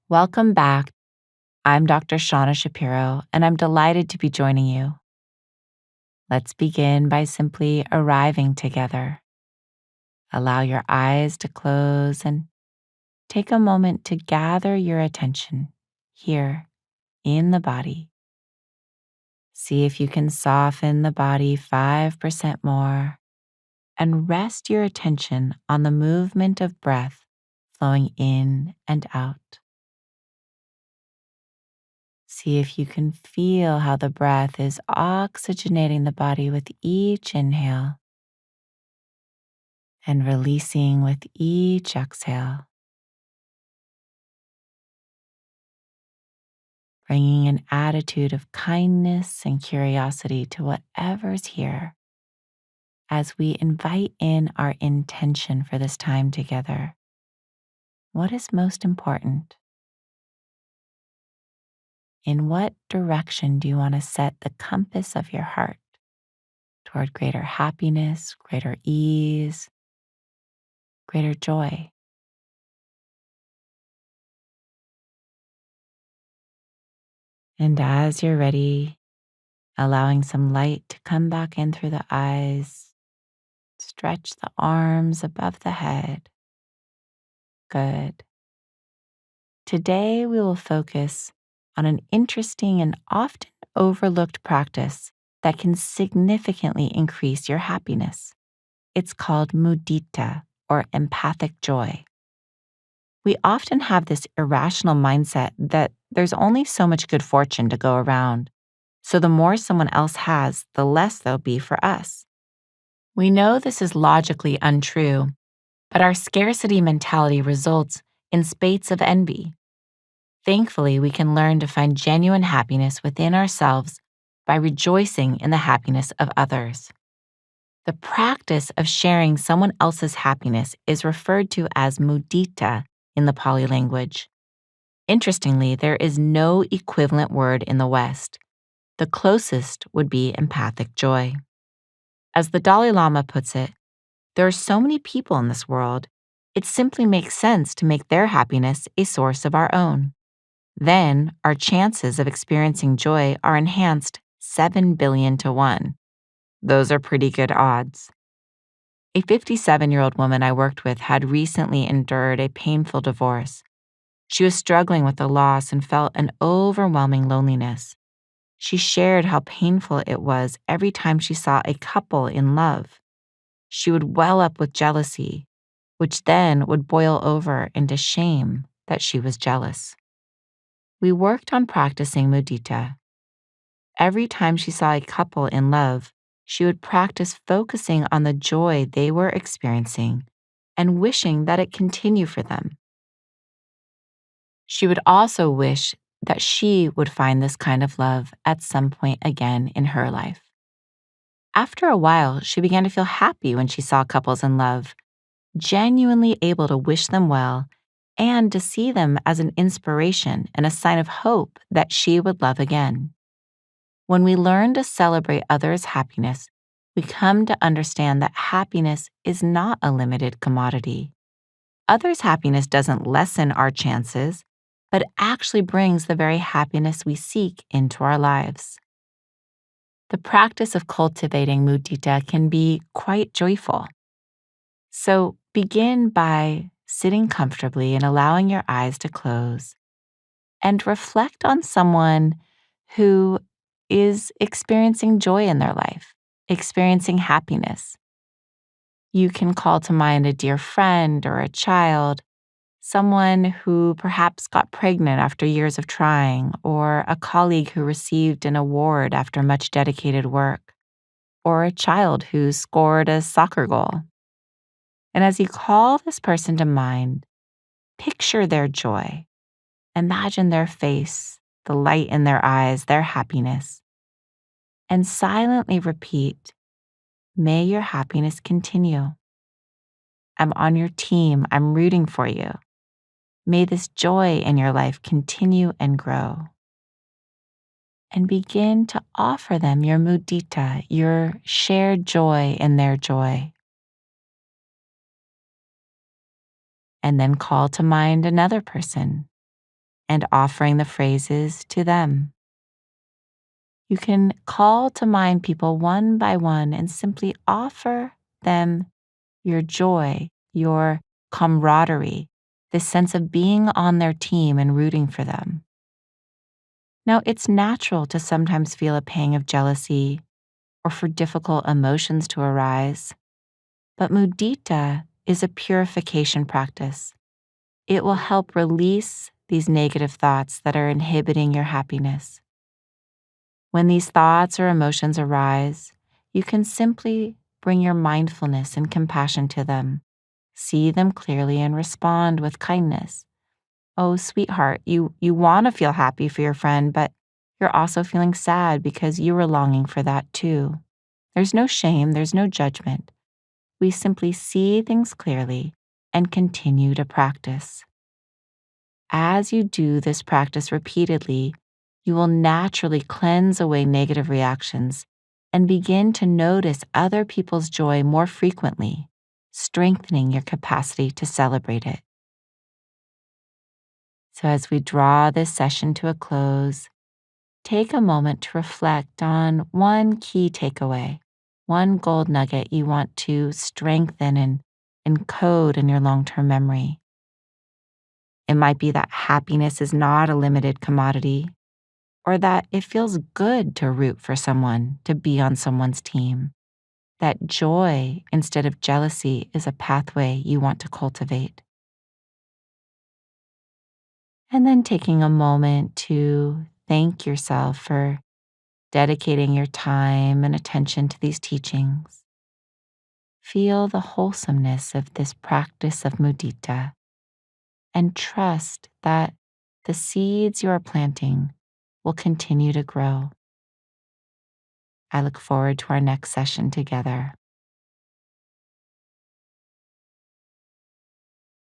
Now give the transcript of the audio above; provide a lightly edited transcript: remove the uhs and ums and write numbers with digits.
Welcome back. I'm Dr. Shauna Shapiro, and I'm delighted to be joining you. Let's begin by simply arriving together. Allow your eyes to close and take a moment to gather your attention here in the body. See if you can soften the body 5% more and rest your attention on the movement of breath flowing in and out. See if you can feel how the breath is oxygenating the body with each inhale and releasing with each exhale, bringing an attitude of kindness and curiosity to whatever's here as we invite in our intention for this time together. What is most important? In what direction do you want to set the compass of your heart toward greater happiness, greater ease, greater joy? And as you're ready, allowing some light to come back in through the eyes, stretch the arms above the head. Good. Today we will focus on an interesting and often overlooked practice that can significantly increase your happiness. It's called mudita, or empathic joy. We often have this irrational mindset that there's only so much good fortune to go around. So the more someone else has, the less there'll be for us. We know this is logically untrue, but our scarcity mentality results in spates of envy. Thankfully, we can learn to find genuine happiness within ourselves by rejoicing in the happiness of others. The practice of sharing someone else's happiness is referred to as mudita in the Pali language. Interestingly, there is no equivalent word in the West. The closest would be empathic joy. As the Dalai Lama puts it, there are so many people in this world, it simply makes sense to make their happiness a source of our own. Then our chances of experiencing joy are enhanced 7 billion to 1. Those are pretty good odds. A 57-year-old woman I worked with had recently endured a painful divorce. She was struggling with the loss and felt an overwhelming loneliness. She shared how painful it was every time she saw a couple in love. She would well up with jealousy, which then would boil over into shame that she was jealous. We worked on practicing mudita. Every time she saw a couple in love, she would practice focusing on the joy they were experiencing and wishing that it continue for them. She would also wish that she would find this kind of love at some point again in her life. After a while, she began to feel happy when she saw couples in love, genuinely able to wish them well and to see them as an inspiration and a sign of hope that she would love again. When we learn to celebrate others' happiness, we come to understand that happiness is not a limited commodity. Others' happiness doesn't lessen our chances, but actually brings the very happiness we seek into our lives. The practice of cultivating mudita can be quite joyful. So begin by sitting comfortably and allowing your eyes to close, and reflect on someone who is experiencing joy in their life, experiencing happiness. You can call to mind a dear friend or a child, someone who perhaps got pregnant after years of trying, or a colleague who received an award after much dedicated work, or a child who scored a soccer goal. And as you call this person to mind, picture their joy. Imagine their face, the light in their eyes, their happiness, and silently repeat, "May your happiness continue. I'm on your team. I'm rooting for you. May this joy in your life continue and grow." And begin to offer them your mudita, your shared joy in their joy. And then call to mind another person. and offering the phrases to them. You can call to mind people one by one and simply offer them your joy, your camaraderie, this sense of being on their team and rooting for them. Now, it's natural to sometimes feel a pang of jealousy or for difficult emotions to arise, but mudita is a purification practice. It will help release these negative thoughts that are inhibiting your happiness. When these thoughts or emotions arise, you can simply bring your mindfulness and compassion to them. See them clearly and respond with kindness. Oh, sweetheart, you want to feel happy for your friend, but you're also feeling sad because you were longing for that too. There's no shame, there's no judgment. We simply see things clearly and continue to practice. As you do this practice repeatedly, you will naturally cleanse away negative reactions and begin to notice other people's joy more frequently, strengthening your capacity to celebrate it. So, as we draw this session to a close, take a moment to reflect on one key takeaway, one gold nugget you want to strengthen and encode in your long-term memory. It might be that happiness is not a limited commodity, or that it feels good to root for someone, to be on someone's team. That joy instead of jealousy is a pathway you want to cultivate. And then taking a moment to thank yourself for dedicating your time and attention to these teachings. Feel the wholesomeness of this practice of mudita and trust that the seeds you are planting will continue to grow. I look forward to our next session together.